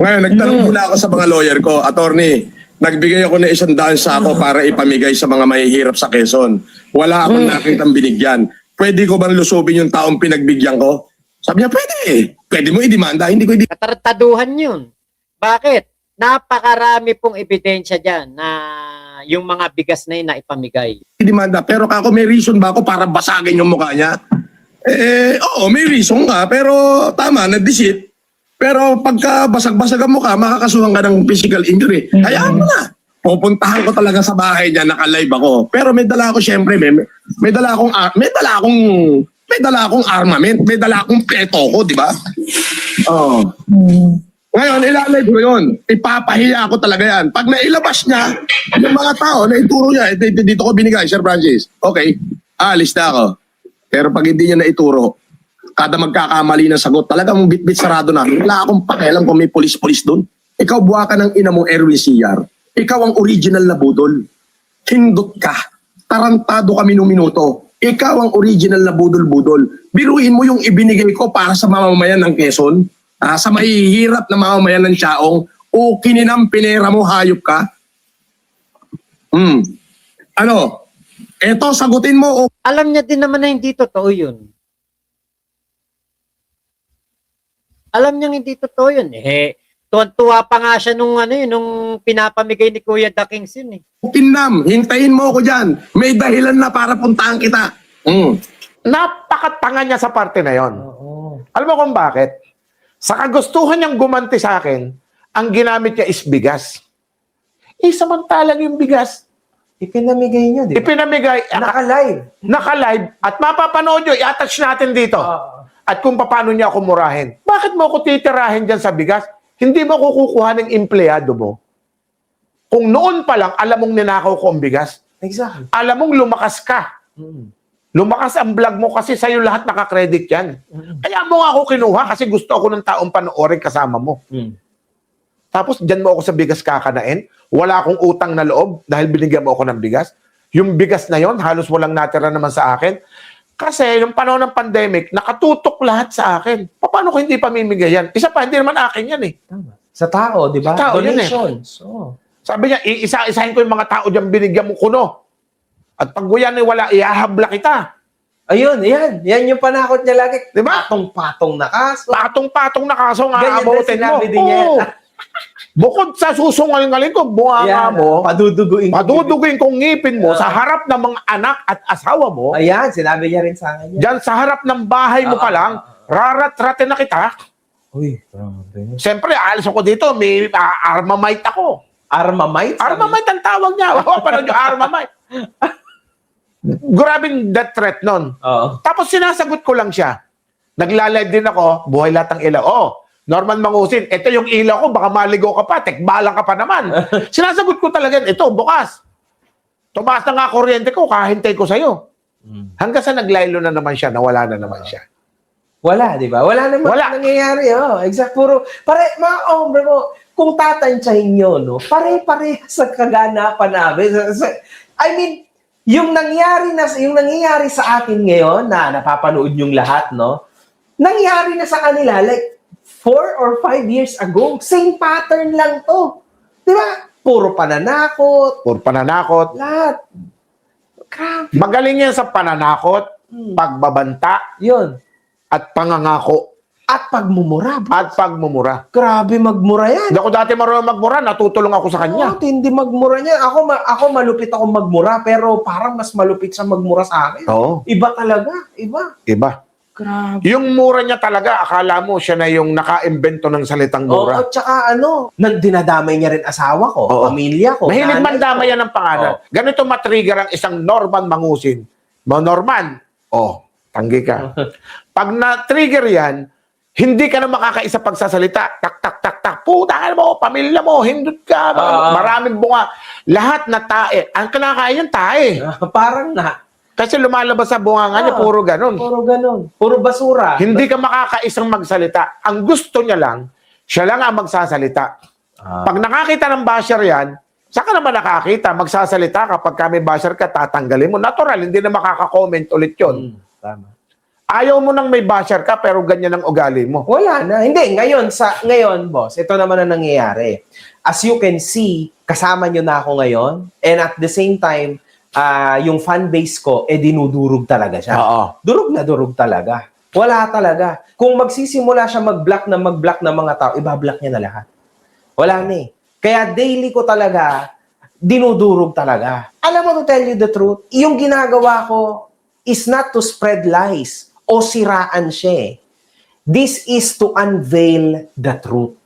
Ngayon, nagtanong muna ako sa mga lawyer ko, attorney, nagbigay ako ng 100 sako para ipamigay sa mga mahihirap sa Quezon. Wala akong nakitang binigyan. Pwede ko bang lusubin yung taong pinagbigyan ko? Sabi niya, pwede. Pwede mo idemanda, hindi ko idemanda. Katartaduhan yun. Bakit? Napakarami pong ebidensya dyan na yung mga bigas na yun na ipamigay. Pero kako may reason ba ako para basagin yung mukha niya? Oo, may reason nga, pero tama, na-deceit. Pero pagka basag-basag ang mukha, makakasuhan ka ng physical injury. Hayaan mo na. Pupuntahan ko talaga sa bahay niya, naka-live ako. Pero may dala ako, syempre, may dala akong armament, may dala akong peto ko, di ba? Oo. Ngayon, ilalive ko yun. Ipapahiya ako talaga yan. Pag nailabas niya, yung mga tao, naituro niya, dito ko binigay, Sir Francis. Okay, alis na ako. Pero pag hindi niya naituro, kada magkakamali ng sagot, talagang bit-bit sarado na. Wala akong pakialam kung may polis-polis doon. Ikaw buha ka ng ina mo, Erwin CR. Ikaw ang original na budol. Hindot ka. Tarantado ka minuto. Ikaw ang original na budol-budol. Biruin mo yung ibinigay ko para sa mamamayan ng Quezon. Sa mahihirap na mamamayan ng Chaong, o kininam pinera mo, hayop ka? Ano? Eto, sagutin mo. Alam niya din naman na hindi totoo yun. Alam niya hindi totoo yun. Tuwan-tuwa pa nga siya nung pinapamigay ni Kuya The Kings yun eh. Kinam, hintayin mo ako dyan. May dahilan na para puntahan kita. Napakatanga niya sa parte na yon. Alam mo kung bakit? Sa kagustuhan niyang gumanti sa akin, ang ginamit niya is bigas. Samantalang yung bigas, Ipinamigay niyo, di ba? ipinamigay, naka-live, at mapapanood nyo, i-attach natin dito. At kung paano niya ako murahin. Bakit mo ako titirahin dyan sa bigas? Hindi mo kukuha ng empleyado mo. Kung noon pa lang, alam mong ninakaw ko ang bigas. Exactly. Alam mong lumakas ka. Lumakas ang vlog mo kasi sa'yo lahat nakakredit yan. Kaya mo nga ako kinuha kasi gusto ako ng taong panoorin kasama mo. Tapos dyan mo ako sa bigas kakanain. Wala akong utang na loob dahil binigyan mo ako ng bigas. Yung bigas na yon halos walang natira naman sa akin. Kasi yung panahon ng pandemic, nakatutok lahat sa akin. Paano ko hindi pamimigay yan? Isa pa, hindi naman akin yan eh. Tama. Sa tao, di ba? Sa tao yun eh. Donations. Sabi niya, iisa-isahin ko yung mga tao dyan binigyan mo kuno. At pag yan ay wala, ihahabla kita. Ayun, yan. Yan yung panakot niya lagi. Di ba? Patong-patong na kaso. Patong-patong na kaso nga Ganyan din abutin mo. sinabi din niya. Oo. Bukod sa susungal-ngalin ko, bunga mo, paduduguin kong ngipin mo sa harap ng mga anak at asawa mo. Ayan, sinabi niya rin sa akin yan. Diyan sa harap ng bahay mo pa lang, rarat-ratin na kita. Uy, grabe. Siyempre, alis ako dito, may armamite ako. Armamite? Armamite ang tawag niya. Parang yung armamite. Grabing that threat nun. Oo. Tapos sinasagot ko lang siya. Naglalive din ako, buhay lahat ng ilaw. Norman Mangusin, ito yung ilaw ko, baka maligo ka pa, tekbalang ka pa naman. Sinasagot ko talaga, ito, bukas. Tumaas na nga kuryente ko, kahintay ko sa'yo. Hanggang sa naglaylo na naman siya, nawala na naman siya. Wala, di ba? Wala naman nangyayari. Exact, mga hombre mo, kung tatansyahin nyo, no, pare-pare sa kaganapan namin. I mean, yung nangyayari sa atin ngayon, na napapanood yung lahat, no, nangyari na sa kanila, like, 4 or 5 years ago, same pattern lang to. Di ba? Puro pananakot. Lahat. Grabe. Magaling yan sa pananakot, pagbabanta, Yun. at pangangako, At pagmumura. Grabe magmura yan. Hindi ako dati marunong magmura, natutulong ako sa kanya. Hindi magmura niya. Ako malupit ako magmura, pero parang mas malupit sa magmura sa akin. Oo. Iba talaga. Iba. Grabe. Yung mura niya talaga, akala mo siya na yung naka-imbento ng salitang mura. At saka dinadamay niya rin asawa ko, Oo. pamilya ko. Mahilig nanay man damay ko. yan ng pangalan. Ganito matrigger ang isang Norman Mangusin. Norman, tanggi ka. Pag na-trigger yan, hindi ka na makakaisa pagsasalita. Tak. Puta mo, pamilya mo, hindot ka. Maraming bunga. Lahat na tae. Ang kinakain yan, tae. Parang na. Kasi lumalabas sa bunganga niya, puro ganun. Puro basura. Hindi ka makakaisang magsalita. Ang gusto niya lang, siya lang ang magsasalita. Pag nakakita ng basher yan, saka naman nakakita, magsasalita kapag may basher ka, tatanggalin mo. Natural, hindi na makaka-comment ulit yun. Tama. Ayaw mo nang may basher ka, pero ganyan ang ugali mo. Wala na. Hindi, ngayon, boss, ito naman ang nangyayari. As you can see, kasama nyo na ako ngayon, and at the same time, yung fan base ko, dinudurog talaga siya. Oo. Durog talaga. Wala talaga. Kung magsisimula siya mag-block ng mga tao, ibablock niya na lahat. Wala na eh. Kaya daily ko talaga, dinudurog talaga. Alam mo, to tell you the truth, yung ginagawa ko is not to spread lies o siraan siya eh. This is to unveil the truth.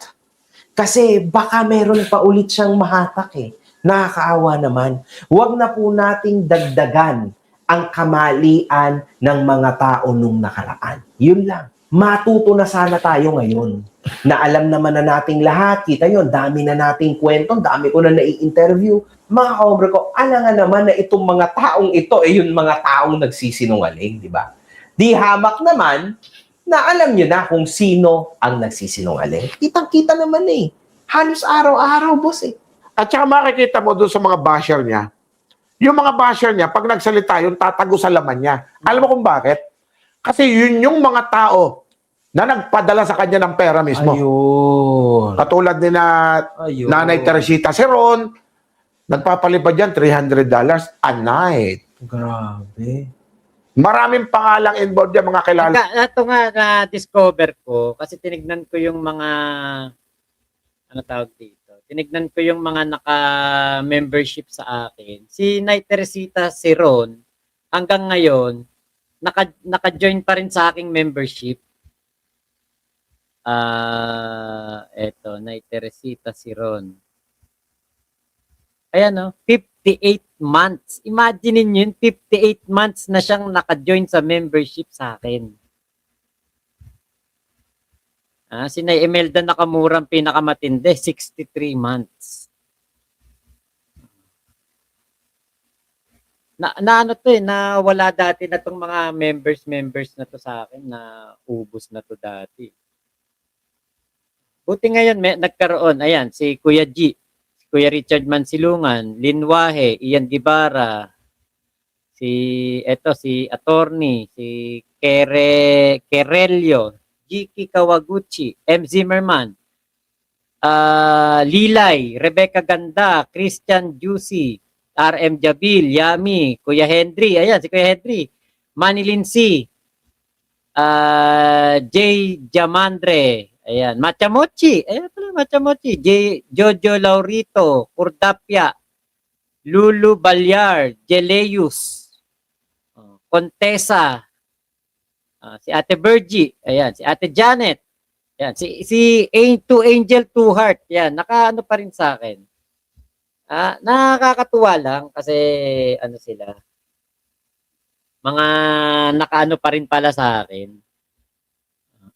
Kasi baka meron pa ulit siyang mahatak eh. Nakakaawa naman. Huwag na po nating dagdagan ang kamalian ng mga tao nung nakaraan. Yun lang. Matuto na sana tayo ngayon. Na alam naman na nating lahat. Kita yun, dami na nating kwento, dami ko na nai-interview. Mga kaobre ko, alangan naman na itong mga taong ito, yung mga taong nagsisinungaling, di ba? Di hamak naman na alam nyo na kung sino ang nagsisinungaling. Kitang-kita naman eh. Halos araw-araw, boss eh. At saka makikita mo doon sa mga basher niya, yung mga basher niya, pag nagsalita yun, tatago sa laman niya. Alam mo kung bakit? Kasi yun yung mga tao na nagpadala sa kanya ng pera mismo. Ayun. Katulad ni Ayun. Nanay Teresita Seron, nagpapalipad yan $300 a night. Grabe. Maraming pangalang involved yan, mga kilala. Ito nga na-discover ko kasi tinignan ko yung mga ano tawag dito. Tinignan ko yung mga naka-membership sa akin. Si Nay Teresita Siron, hanggang ngayon, naka-join pa rin sa aking membership. Eto, Nay Teresita Siron. Ayan, no? 58 months. Imagine niyo yun, 58 months na siyang naka-join sa membership sa akin. Si Nay Imelda Nakamura ang pinakamatindi, 63 months. Na ano to na wala dati na tong mga members na to sa akin, na ubos na to dati. Buti ngayon nagkaroon, ayan, si Kuya G, si Kuya Richard Mansilungan, Linwahe, Ian Gibara, si attorney, si Kerelio, Jiki Kawaguchi, M. Zimmerman, Lilay, Rebecca Ganda, Christian Juicy, RM Jabil, Yami, Kuya Henry, ayan si Kuya Henry, Manilin C, J. Jamandre, ayan, Machamochi, ayan pala Machamochi, Jojo Laurito, Curdapia, Lulu Balyar, Jeleus, Contessa, si Ate Bergie, ayan, si Ate Janet, ayan, si Angel Two Heart, ayan, nakaano pa rin sa akin. Nakakatuwa lang kasi ano sila, mga nakaano pa rin pala sa akin.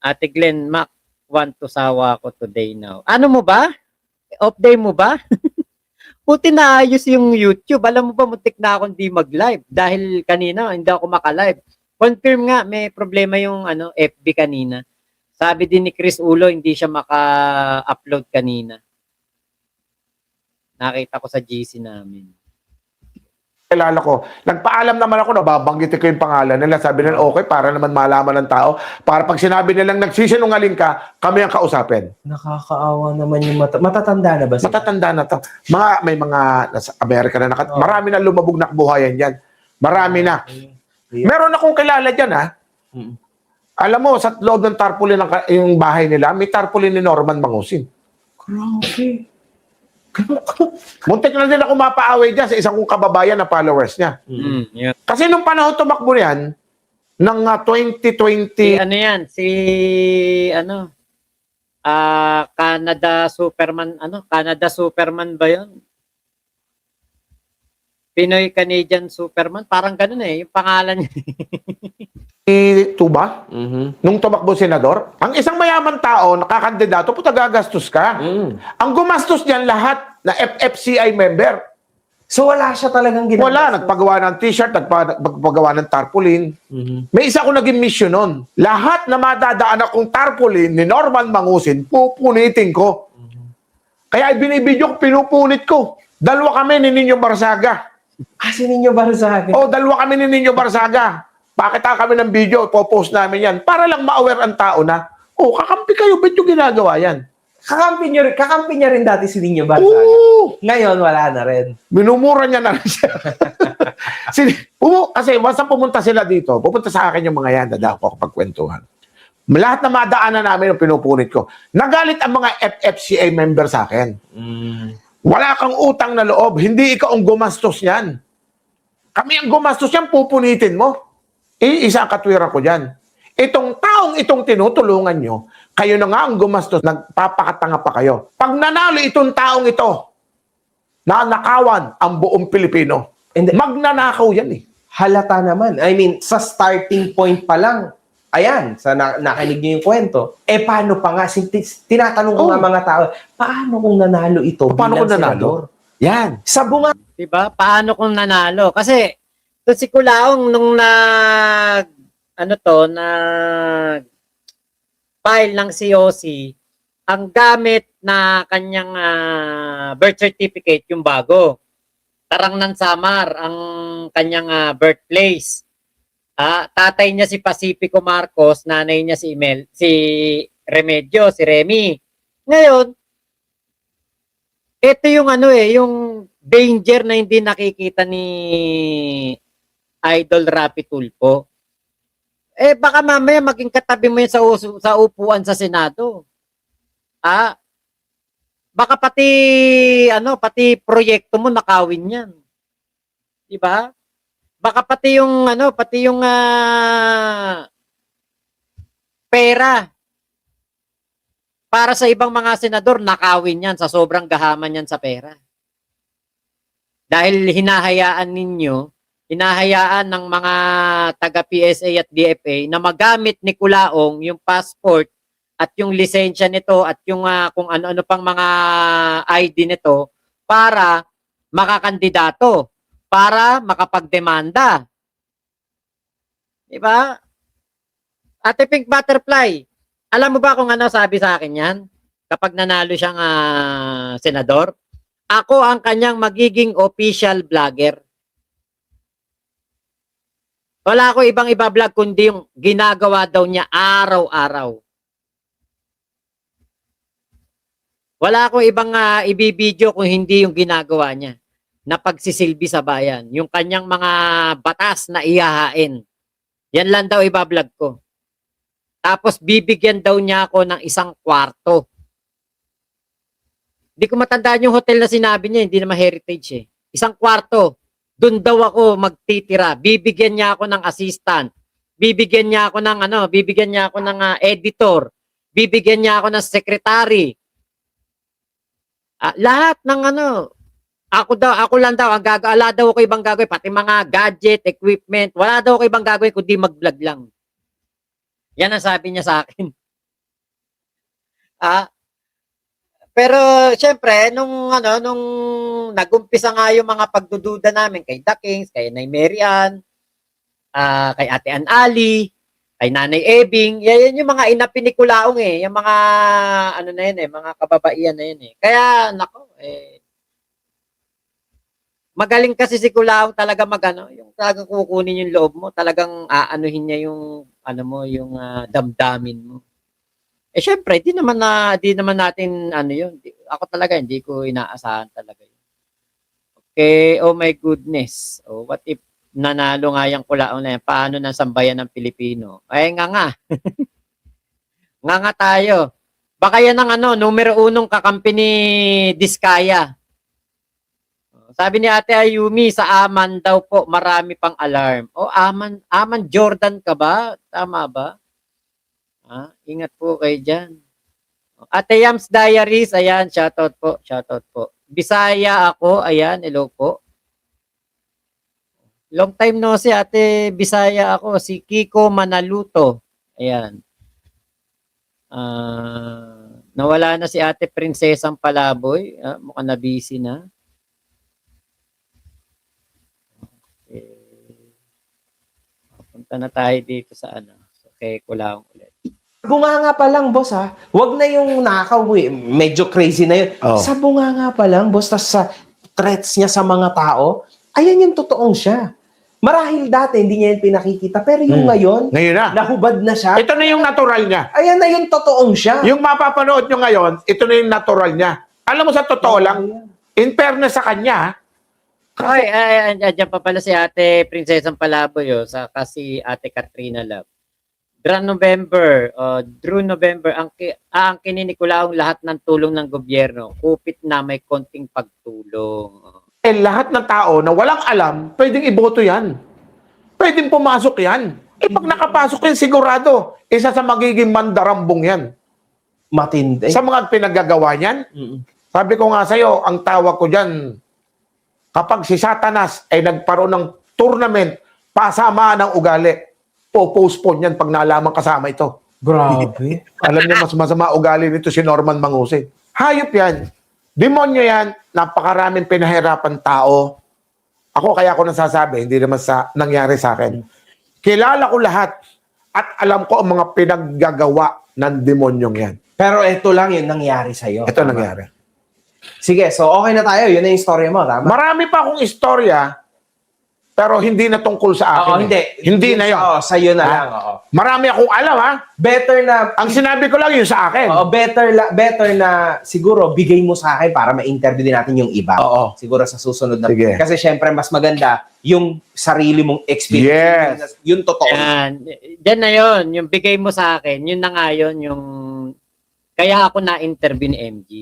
Ate Glenn Mac, want to sawa ko today now. Ano mo ba? Off day mo ba? Puti na ayos yung YouTube. Alam mo ba, muntik na akong di mag-live dahil kanina hindi ako maka-live. Confirm nga, may problema yung FB kanina. Sabi din ni Chris Ulo, hindi siya maka-upload kanina. Nakita ko sa GC namin. Kilala ko. Nagpaalam naman ako, nababanggitin ko yung pangalan nila. Sabi nila, okay, para naman malaman ng tao. Para pag sinabi nilang nagsisinungaling ka, kami ang kausapin. Nakakaawa naman yung matatanda na ba sila? Matatanda na to. May mga nasa Amerika na marami na lumabog na buhayan yan. Marami na. Meron akong kilala dyan, ha? Alam mo, sa loob ng tarpaulin yung bahay nila, may tarpaulin ni Norman Mangusin. Grabe. Muntik na din ako mapaaway dyan sa isang kong kababayan na followers niya. Yeah. Kasi nung panahon tumakbo yan, ng 2020, Canada Superman ba yun? Pinoy Canadian Superman, parang ganun yung pangalan niya. Tuba, nung tumakbo senador, ang isang mayaman tao, nakakandidato, puta gagastos ka. Ang gumastos niyan lahat na FFCI member. So wala siya talagang ginagawa. Wala, nagpagawa ng t-shirt, nagpagawa ng tarpaulin. May isa ko naging mission nun. Lahat na madadaan akong tarpaulin ni Norman Mangusin, pupunitin ko. Kaya binibidyo ko, pinupunit ko. Dalawa kami ni Ninyo Barsaga. Si Ninyo Barsaga. Dalawa kami ni Ninyo Barsaga. Pakita kami ng video, popost namin yan, para lang ma-aware ang tao na, kakampi kayo, ba't yung ginagawa yan? Kakampi niya rin dati si Nino Barzaga. Oo! Ngayon, wala na rin. Minumura niya na rin siya. Kasi once na pumunta sila dito, pupunta sa akin yung mga yan, dadaan ko kapag kwentuhan. Lahat na madaanan namin yung pinupunit ko. Nagalit ang mga FFCA member sa akin. Wala kang utang na loob, hindi ikaw ang gumastos yan. Kami ang gumastos yan, pupunitin mo. Isa ang katwira ko dyan. Itong taong itong tinutulungan nyo, kayo na nga ang gumastos, nagpapakatanga pa kayo. Pag nanalo itong taong ito, nanakawan ang buong Pilipino. Magnanakaw yan eh. Halata naman. I mean, sa starting point pa lang, ayan, sa nakinig niyo yung kwento, paano pa nga, tinatanong ko nga mga tao, paano kung nanalo ito Paano kung bilang nanalo? senador? Yan. Sa bunga, Diba? Paano kung nanalo? Kasi, to si Culaong nung file ng COC, ang gamit na kanyang birth certificate, yung bago. Tarangnan Samar, ang kanyang birthplace. Tatay niya si Pacifico Marcos, nanay niya si Remedios, si Remy. Ngayon, ito yung yung danger na hindi nakikita ni Idol Rapi Tulfo. Baka mamaya maging katabi mo yan sa upuan sa Senado. Baka pati proyekto mo nakawin yan. Di ba? Baka pati yung pera para sa ibang mga senador nakawin yan sa sobrang gahaman yan sa pera. Dahil hinahayaan ng mga taga-PSA at DFA na magamit ni Culaong yung passport at yung lisensya nito at yung kung ano-ano pang mga ID nito para makakandidato, para makapagdemanda. Diba? Ate Pink Butterfly, alam mo ba kung ano sabi sa akin yan? Kapag nanalo siyang senador, ako ang kanyang magiging official vlogger. Wala ko ibang iba-vlog kundi yung ginagawa daw niya araw-araw. Wala ko ibang ibibideo kung hindi yung ginagawa niya na pagsisilbi sa bayan. Yung kanyang mga batas na ihahain. Yan lang daw iba-vlog ko. Tapos bibigyan daw niya ako ng 1 kwarto. Hindi ko matandaan yung hotel na sinabi niya, hindi naman heritage eh. 1 kwarto. Doon daw ako magtitira. Bibigyan niya ako ng assistant. Bibigyan niya ako ng editor. Bibigyan niya ako ng secretary. Lahat ng ako lang daw ang wala daw ako ibang gagawin, pati mga gadget, equipment, wala daw ako ibang gagawin kundi mag-vlog lang. Yan ang sabi niya sa akin. Pero syempre nung nagumpisa nga yung mga pagdududa namin kay The Kings, kay Nay Mary Ann, kay Ate Ann Ali, kay Nanay Ebing, yan yung mga inapi ni Culaong yung mga mga kababaihan na yun Kaya nako magaling kasi si Culaong talaga yung talagang kukunin yung loob mo, talagang aanuhin niya yung yung damdamin mo. Syempre, di naman natin yun. Ako talaga hindi ko inaasahan talaga yun. Okay, oh my goodness. What if nanalo nga yung Culaong na yan? Paano ng sambayan ng Pilipino? Nga. Nga tayo. Baka yan ang numero 1 kakampi ni Diskaya. Sabi ni Ate Ayumi, sa Aman daw po, marami pang alarm. Aman Jordan ka ba? Tama ba? Ingat po kayo dyan. Ate Yams Diaries, ayan, shoutout po. Bisaya ako, ayan, hello po. Long time no si Ate Bisaya ako, si Kiko Manaluto. Ayan. Nawala na si Ate Prinsesang Palaboy. Mukhang na busy na. Punta na tayo dito sa Okay, Culaong ulit. bunganga pa lang, boss, ha? Huwag na yung nakaw, medyo crazy na yun. Oh. Sa bunganga pa lang, boss, tas sa threats niya sa mga tao, ayan yung totoong siya. Marahil dati, hindi niya yan pinakikita. Pero yung ngayon, Ngayon na. nahubad na siya. Ito na yung natural niya. Ayan na yung totoong siya. Yung mapapanood nyo ngayon, ito na yung natural niya. Alam mo sa totoo lang, in fairness sa kanya, Ay, andyan pa pala si Ate Princess Palaboy, sa kasi Ate Katrina Love. Through November, aangkinin ni Kulaong lahat ng tulong ng gobyerno. Kupit na may konting pagtulong. lahat ng tao na walang alam, pwedeng iboto yan. Pwedeng pumasok yan. Pag nakapasok yan, sigurado, isa sa magiging mandarambong yan. Matindi. Sa mga pinaggagawa niyan, sabi ko nga sa'yo, ang tawag ko dyan, kapag si Satanas ay nagkaroon ng tournament, pasama ng ugali, po-postpone yan pag nalaman kasama ito. Grabe. Alam niyo, mas masama ugali nito si Norman Mangusin. Hayop yan. Demonyo yan. Napakaraming pinahirapan tao. Ako kaya ko nasasabi, hindi naman nangyari sa akin. Kilala ko lahat at alam ko ang mga pinaggagawa ng demonyong yan. Pero ito lang yung nangyari sa'yo. Ito nangyari. Sige, so okay na tayo. Yun na yung story mo, tama? Marami pa akong istorya, pero hindi na tungkol sa akin. Oo, hindi. Hindi na yun. Oo, sa'yo na Ha? lang. Oo. Marami akong alam, ha? Better na... Ang sinabi ko lang yun sa akin. Oo, better na siguro bigay mo sa akin para ma-interview din natin yung iba. Oo. Siguro sa susunod na. Sige. Kasi syempre mas maganda yung sarili mong experience. Yes. Yung totoo. Yan. Diyan na yon, yung bigay mo sa akin, yun na nga yun, yung kaya ako na-interview ni MG.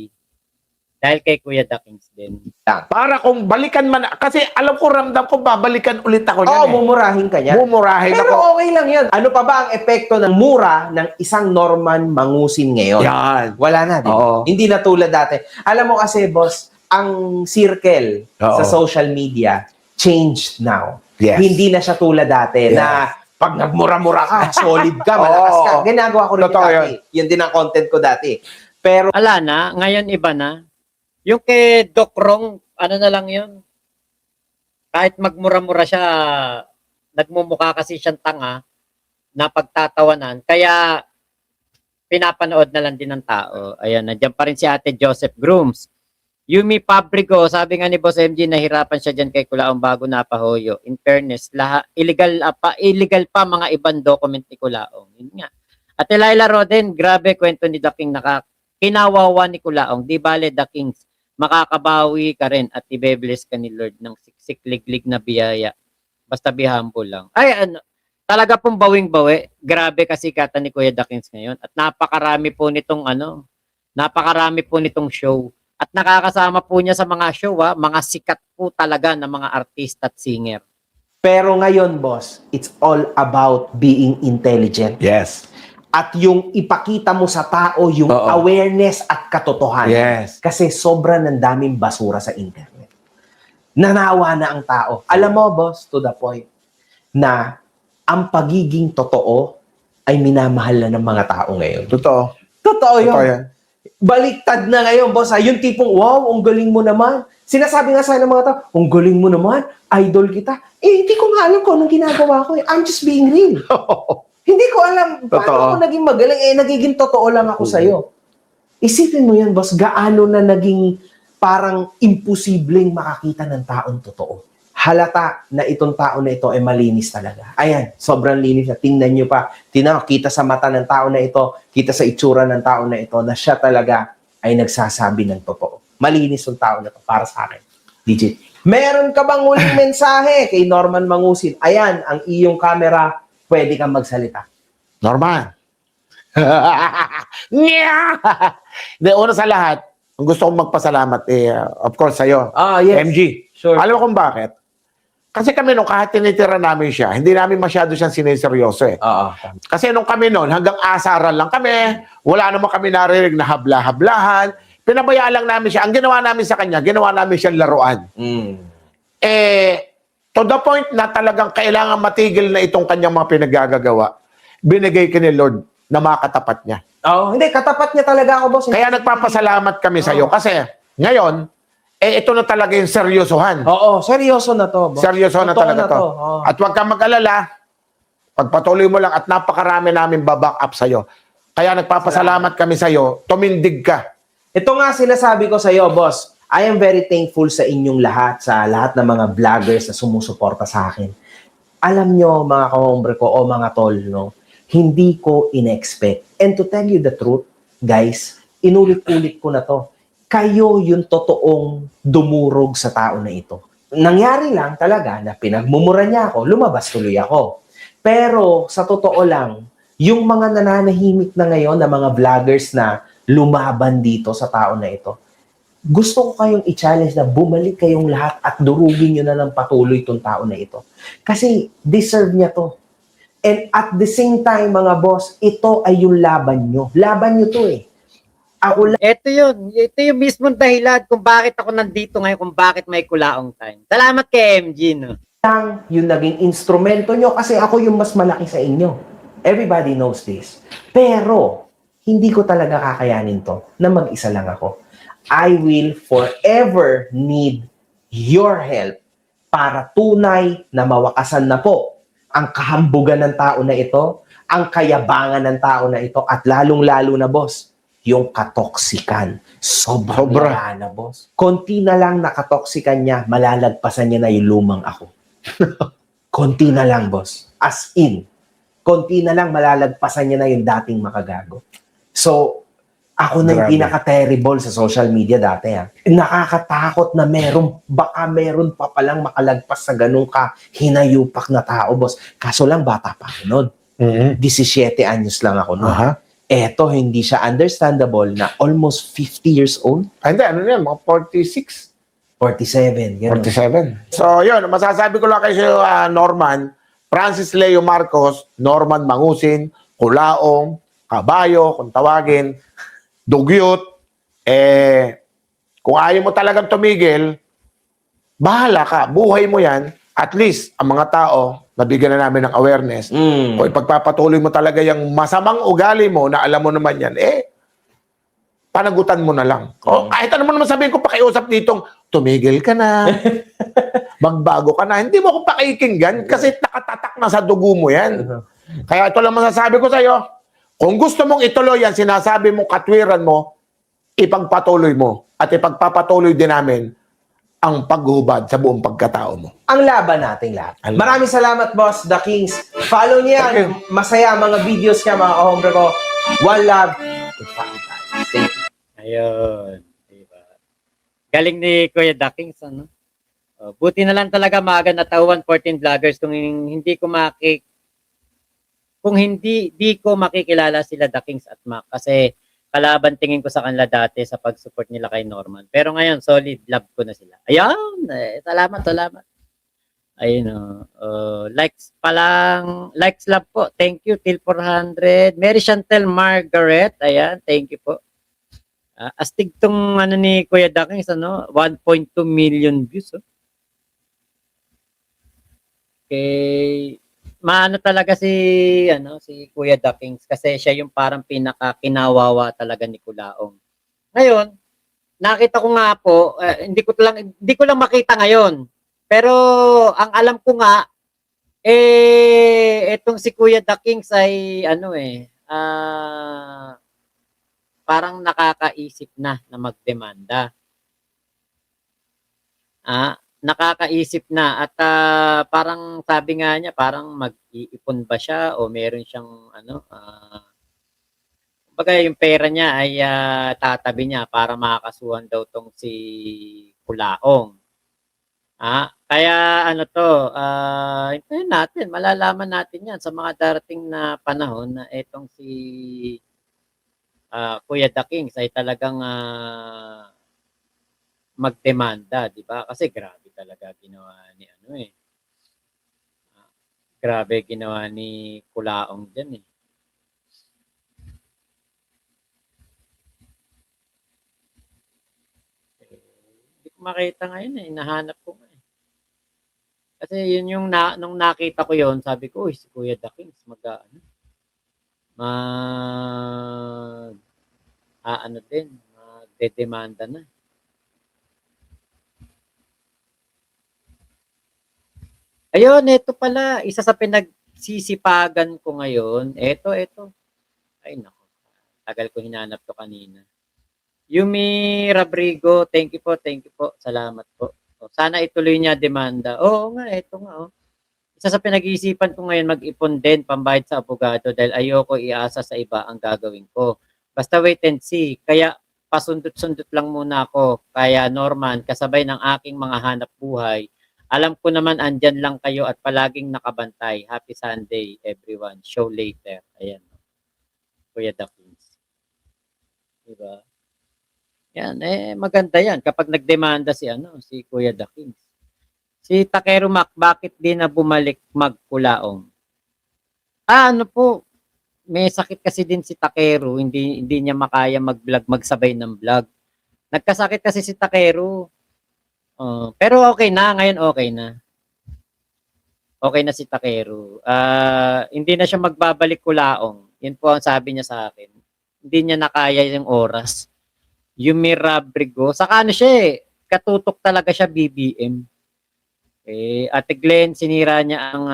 Dahil kay Kuya Dakins din. Para kung balikan man, kasi alam ko, ramdam ko, babalikan ulit ako Oo, niyan. mumurahin ka niya. Mumurahin Pero ako. okay lang yun. Ano pa ba ang epekto ng mura ng isang Norman Mangusin ngayon? Yan. Wala na, di ba? Oo. Hindi na tulad dati. Alam mo kasi, boss, ang circle Oo. sa social media changed now. Yes. Hindi na siya tulad dati Yes. na pag nagmura-mura ka, solid ka, malakas ka. Oo. Ginagawa ko rin Totoo dati. Yun din ang content ko dati. Pero, Ala na, ngayon iba na. Yung kay Doc Rong, ano na lang yun. Kahit magmura-mura siya, nagmumukha kasi siyang tanga na pagtatawanan. Kaya, pinapanood na lang din ng tao. Ayan, nandiyan pa rin si Ate Joseph Grooms. Yumi Pabrico, sabi nga ni Boss MG, nahirapan siya dyan kay Kulaong bago napahoyo. In fairness, illegal pa mga ibang document ni Kulaong. Yun nga. At Laila Roden, grabe kwento ni The King, kinawawa ni Kulaong. Di bale The Kings, makakabawi ka rin at ibe-bless ka ni Lord ng siksik-liglig na biyaya. Basta be humble lang. Ay, ano, talaga pong bawing-bawi. Grabe kasi kata ni Kuya The Kings ngayon. At napakarami po nitong show. At nakakasama po niya sa mga show, mga sikat po talaga na mga artista at singer. pero ngayon, boss, it's all about being intelligent. Yes. At yung ipakita mo sa tao yung Oo. awareness at katotohanan. Yes. Kasi sobra ng daming basura sa internet. Nanawa na ang tao. Alam mo, boss, to the point, na ang pagiging totoo ay minamahal na ng mga tao ngayon. Totoo. Totoo yun. Totoo yan. Baliktad na ngayon, boss. Yung tipong, wow, ang galing mo naman. Sinasabi nga sa ng mga tao, ang galing mo naman, idol kita. Hindi ko nga alam kung anong ginagawa ko. I'm just being real. Hindi ko alam paano Totoo. ako naging magaling. Nagiging totoo lang ako sa'yo. Isipin mo yan, boss, gaano na naging parang imposibleng makakita ng taong totoo. Halata na itong tao na ito ay malinis talaga. Ayan, sobrang linis na. Tingnan nyo pa. Kita sa mata ng tao na ito, kita sa itsura ng tao na ito, na siya talaga ay nagsasabi ng totoo. Malinis yung tao na ito para sa akin. DJ, meron ka bang huling mensahe kay Norman Mangusin? Ayan, ang iyong camera, pwede kang magsalita. Norman. Hindi, una sa lahat, ang gusto kong magpasalamat, of course, sa'yo. Yes. MG. Sure. Alam mo kung bakit? Kasi kami nung kahit tinitira namin siya, hindi namin masyado siyang sineseryoso eh. Oo. Kasi nung kami noon, hanggang asaran lang kami, wala naman kami narinig na habla-hablahan, pinabayaan lang namin siya. Ang ginawa namin sa kanya, ginawa namin siyang laruan. To the point na talagang kailangan matigil na itong kanyang mga pinaggagawa, binigay ka ni Lord na makatapat niya. Hindi, katapat niya talaga ako, boss. Kaya nagpapasalamat kami sa iyo kasi ngayon, ito na talaga yung seryosohan. Oo, seryoso na to, boss. Seryoso na Totoo talaga to. Oo. At huwag kang mag-alala, pagpatuloy mo lang at napakarami namin baback up sa iyo. Kaya nagpapasalamat kami sa iyo, tumindig ka. Ito nga sinasabi ko sa iyo, boss. I am very thankful sa inyong lahat, sa lahat ng mga vloggers na sumusuporta sa akin. alam nyo mga kahombre ko o mga tol, no, hindi ko in-expect. And to tell you the truth, guys, inulit-ulit ko na to. Kayo yung totoong dumurog sa tao na ito. Nangyari lang talaga na pinagmumura niya ako, lumabas tuloy ako. Pero sa totoo lang, yung mga nananahimik na ngayon na mga vloggers na lumaban dito sa tao na ito, gusto ko kayong i-challenge na bumalik kayong lahat at durugin nyo na ng patuloy itong tao na ito. Kasi deserve niya to. And at the same time, mga boss, ito ay yung laban nyo. Laban nyo to eh. Ako Ito yun. Ito yung mismong dahilan kung bakit ako nandito ngayon, kung bakit may Kulaong Time. Salamat kay MG, no? lang yung naging instrumento nyo kasi ako yung mas malaki sa inyo. Everybody knows this. Pero, hindi ko talaga kakayanin to na mag-isa lang ako. I will forever need your help para tunay na mawakasan na po ang kahambugan ng tao na ito, ang kayabangan ng tao na ito, at lalong-lalo na, boss, yung katoksikan. Sobrang Sobra. lala na, boss. Konti na lang nakatoksikan niya, malalagpasan niya na yung lumang ako. Konti na lang, boss. As in, konti na lang malalagpasan niya na yung dating makagago. So, ako na yung Grabe. pinaka-terrible sa social media dati. Nakakatakot na baka meron pa palang makalagpas sa ganun ka hinayupak na tao, boss. Kaso lang, bata pa ako noon. 17 anyos lang ako noon. Aha. Eto, hindi siya understandable na almost 50 years old. Hindi, ano yan, mga 46. 47, gano'n. 47. So, yun, masasabi ko lang kay Norman, Francis Leo Marcos, Norman Mangusin, Kulaong, Kabayo, kung tawagin, Dugyot, kung ayaw mo talagang tumigil, bahala ka, buhay mo yan, at least, ang mga tao, nabigyan na namin ng awareness, o ipagpapatuloy mo talaga yung masamang ugali mo, na alam mo naman yan, panagutan mo na lang. O kahit ano mo naman sabihin ko, pakiusap ditong, tumigil ka na, magbago ka na. Hindi mo ko pakikinggan kasi nakatatak na sa dugo mo yan. Kaya ito lang masasabi ko sa'yo, kung gusto mong ituloy yan, sinasabi mong katwiran mo, ipagpatuloy mo at ipagpapatuloy din namin ang paghubad sa buong pagkatao mo. Ang laban nating lahat. Maraming salamat, boss, The Kings. Follow niya. Okay. Masaya ang mga videos niya, mga kahombre ko. One love. Thank you. Ayun. Diba? Galing ni Kuya Dakings, ano? Buti na lang talaga maaga natawan 14 vloggers kung hindi ko di ko makikilala sila Dakings at Mac kasi kalaban tingin ko sa kanila dati sa pag-support nila kay Norman. Pero ngayon, solid love ko na sila. Ayun! Salamat. Ayun, likes pa lang. Likes love po. Thank you, till 400. Mary Chantel Margaret. Ayan, thank you po. Astig tong ni Kuya Dakings, 1.2 million views. Okay. Maano talaga si Kuya Dakings kasi siya yung parang pinaka-kinawawa talaga ni Kulaong. Ngayon, nakita ko nga po, hindi ko lang makita ngayon. Pero ang alam ko nga etong si Kuya Dakings ay parang nakakaisip na magdemanda. Nakakaisip na at parang sabi nga niya parang mag-iipon ba siya o meron siyang kumbaga yung pera niya ay tatabi niya para makakasuhan daw tong si Kulaong. Kaya hintayin natin, malalaman natin yan sa mga darating na panahon na etong si Kuya Dakings ay talagang magdemanda, di ba? Kasi grabe talaga ginawa ni grabe ginawa ni Kulaong diyan . Hindi ko makita ngayon hinahanap ko nga . Kasi yun yung nung nakita ko yon, sabi ko, si Kuya Dakings magdedemanda na. Ayun, ito pala, isa sa pinagsisipagan ko ngayon. Ito. Ay, nako. Tagal ko hinanap to kanina. Yumi Rabrigo, thank you po. Salamat po. Sana ituloy niya demanda. Oo nga, ito nga. Isa sa pinag-iisipan ko ngayon mag-ipon din pambayad sa abogado dahil ayoko iasa sa iba ang gagawin ko. Basta wait and see. Kaya pasundot-sundot lang muna ako. Kaya Norman, kasabay ng aking mga hanap buhay, alam ko naman andyan lang kayo at palaging nakabantay. Happy Sunday everyone. Show later. Ayan. Kuya Dakins. Diba? Yan, maganda yan. Kapag nagdemanda si Kuya Dakins. Si Takeru Mac, bakit di na bumalik magkulaong? Ano po, may sakit kasi din si Takeru, hindi niya makaya mag-vlog, magsabay ng vlog. Nagkasakit kasi si Takeru. Pero okay na, ngayon okay na. Okay na si Takeru. Hindi na siya magbabalik kulaong. Yun po ang sabi niya sa akin. Hindi niya nakaya yung oras. Yumi Rabrigo, saka ano siya katutok talaga siya BBM. Ate Glenn, sinira niya ang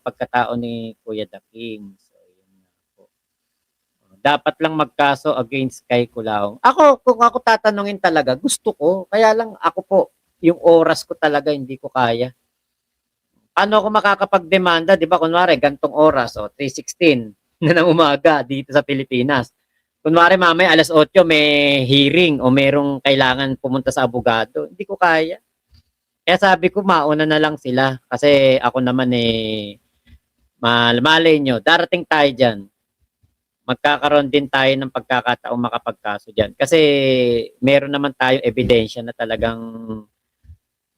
pagkatao ni Kuya The King. So, yun na po. Dapat lang magkaso against kay Kulaong. Kung ako tatanungin talaga, gusto ko. Kaya lang ako po, yung oras ko talaga hindi ko kaya. Paano ako makakapagdemanda? Di ba, kunwari, gantong oras, 3:16 na ng umaga dito sa Pilipinas. Kunwari, mamaya alas 8 may hearing o merong kailangan pumunta sa abogado. Hindi ko kaya. Kaya sabi ko, mauna na lang sila. Kasi ako naman malay nyo, darating tayo dyan. Magkakaroon din tayo ng pagkakataong makapagkaso dyan. Kasi meron naman tayong ebidensya na talagang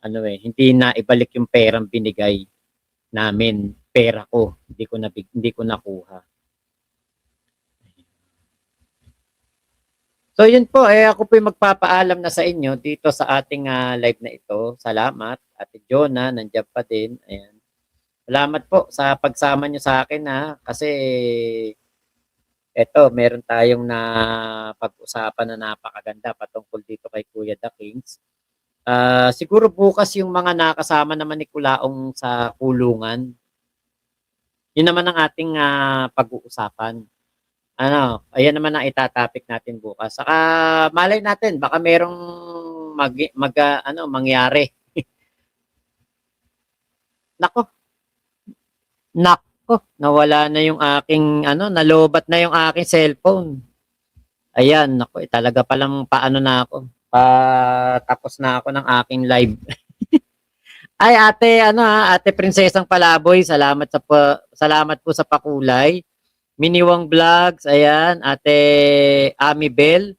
hindi na ibalik yung perang binigay namin. Pera ko, hindi ko nakuha. So yun po, ako po yung magpapaalam na sa inyo dito sa ating live na ito. Salamat. Ate Jonah, nandiyan pa din. Ayan. Salamat po sa pagsama nyo sa akin kasi meron tayong na pag-usapan na napakaganda patungkol dito kay Kuya The Kings. Siguro bukas yung mga nakasama naman ni Kulaong sa kulungan. Yun naman ang ating pag-uusapan. Ayan naman ang itatapik natin bukas. Saka malay natin, baka merong mangyari. Nako, nawala na yung aking, nalobat na yung aking cellphone. Ayan, nako, talaga palang paano na ako. Tapos na ako ng aking live. Ay, ate Prinsesang Palaboy, salamat po sa pakulay. Miniwang Vlogs, ayan, Ate Ami Bell,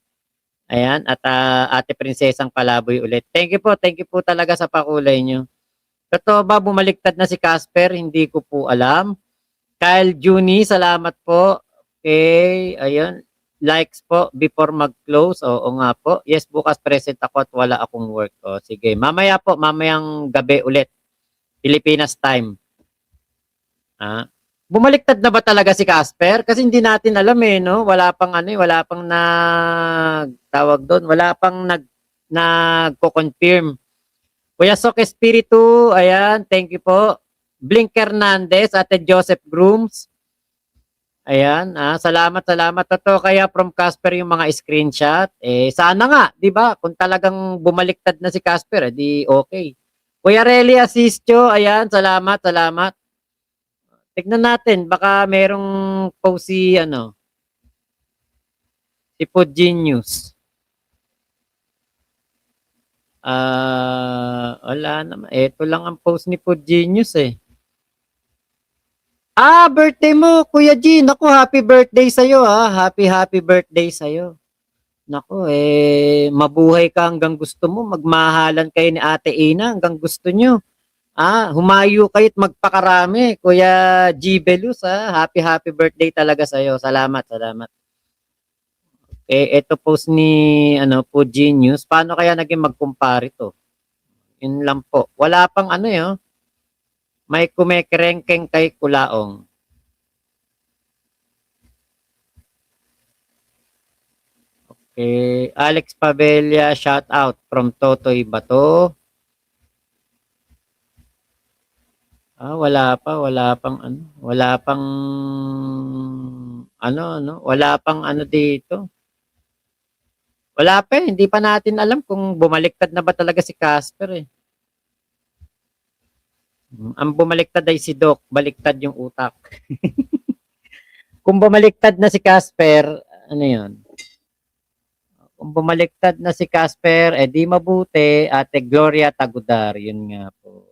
ayan, at Ate Prinsesang Palaboy ulit. Thank you po talaga sa pakulay nyo. Totoo ba bumaliktad na si Casper? Hindi ko po alam. Kyle Juni, salamat po. Okay, ayun, likes po before mag-close. Oo nga po. Yes, bukas present ako at wala akong work. Sige, mamayang gabi ulit. Pilipinas time. Bumaliktad na ba talaga si Casper? Kasi hindi natin alam no? Wala pang tawag doon, wala pang nagko-confirm. Kuya Sok Espiritu, ayan, thank you po. Blink Hernandez, Ate Joseph Grooms. Ayan, salamat. Totoo kaya from Casper yung mga screenshot. Sana nga, 'di ba? Kung talagang bumaliktad na si Casper, di okay. Kuya Relly Asistio, ayan, salamat. Tignan natin, baka merong post si Food Genius. Wala naman. Ito lang ang post ni Food Genius birthday mo, Kuya G. Naku, happy birthday sa'yo Happy birthday sa'yo. Naku, mabuhay ka hanggang gusto mo. Magmahalan kayo ni Ate Ina hanggang gusto nyo. Humayo kayo at magpakarami. Kuya G. Belus, happy birthday talaga sa'yo. Salamat. Ito post ni Food Genius. Paano kaya naging mag-compare ito? Yun lang po. Wala pang may kumekerengkeng kay Kulaong. Okay. Alex Pavella, shout out from Totoy Bato. Wala pang dito. Wala pa hindi pa natin alam kung bumaliktad na ba talaga si Casper Ang bumaliktad ay si Doc, baliktad yung utak. Kung bumaliktad na si Casper, ano yun? Kung bumaliktad na si Casper, di mabuti, Ate Gloria Tagudar, yun nga po.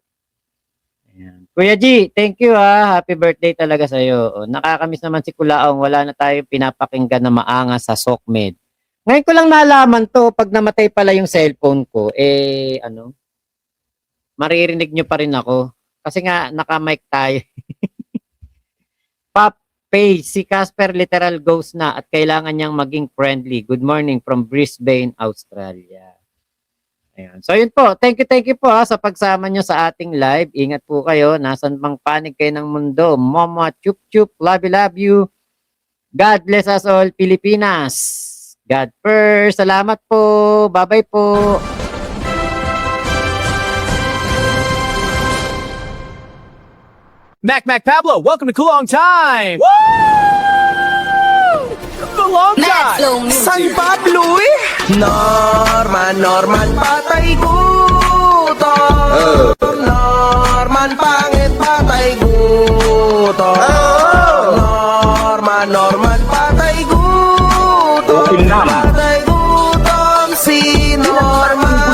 Ayan. Kuya G, thank you Happy birthday talaga sa'yo. Nakakamiss naman si Kulaong, wala na tayong pinapakinggan na maangas sa SOCMED. Ngayon ko lang nalaman to, pag namatay pala yung cellphone ko, maririnig nyo pa rin ako. Kasi nga, naka-mic tayo. Pop Page, si Casper literal ghost na at kailangan niyang maging friendly. Good morning from Brisbane, Australia. Ayan. So yun po, thank you po sa pagsama nyo sa ating live. Ingat po kayo, nasan bang panig kayo ng mundo. Mama, chup chup, love you. God bless us all, Pilipinas. God first. Salamat po. Bye-bye po. Mac Pablo, welcome to Kulong Time! Woo! Kulong Time! San Pablo Norman patay gutom. Norman pangit patay gutom. Norman patay gutom. Patay gutom si Norman.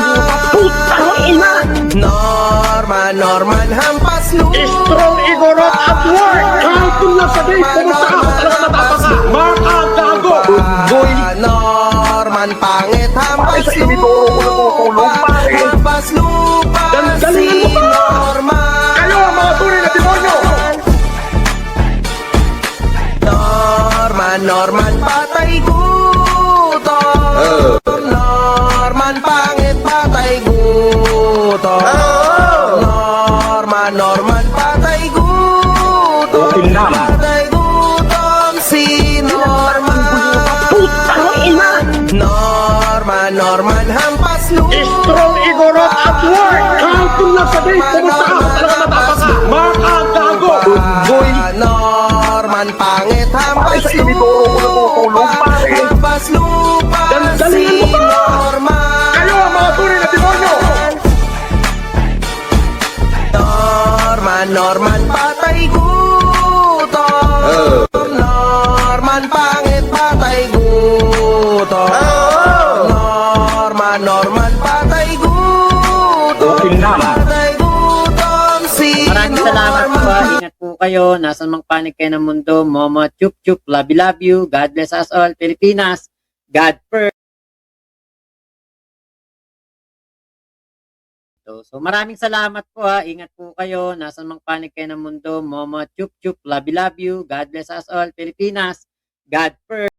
Norman hampas lupa. Strong Igorot at work! Kahapon lang sa day, pumunta ka, talaga natapaka! Makagago! Boy! Norman pangit hampas lupa. Hampas lupa si Norman. Kayo ang mga tunay na demonyo! Norman patay gutom. Norman pangit patay gutom. Norman patay gutom. Patay gutom si Norman. Norman hampas lupa. Strong Igorot at work! Kahapon lang sa day, pumunta ka, talaga natapaka! Makagago! Boy! Norman pangit hampas lupa. Hampas lupa si Norman. Kayo ang mga tunay na demonyo! Norman patay gutom. Norman pangit patay gutom. Norman patay gutom. Patay gutom si Maraming salamat po. Norman. Ingat po kayo. Nasaan mang panig kayo ng mundo. Mama, chup chup, love you. God bless us all, Pilipinas. God first. So maraming salamat po Ingat po kayo. Nasaan mang panig kayo ng mundo. Mama, chup chup, love you. God bless us all, Pilipinas. God first.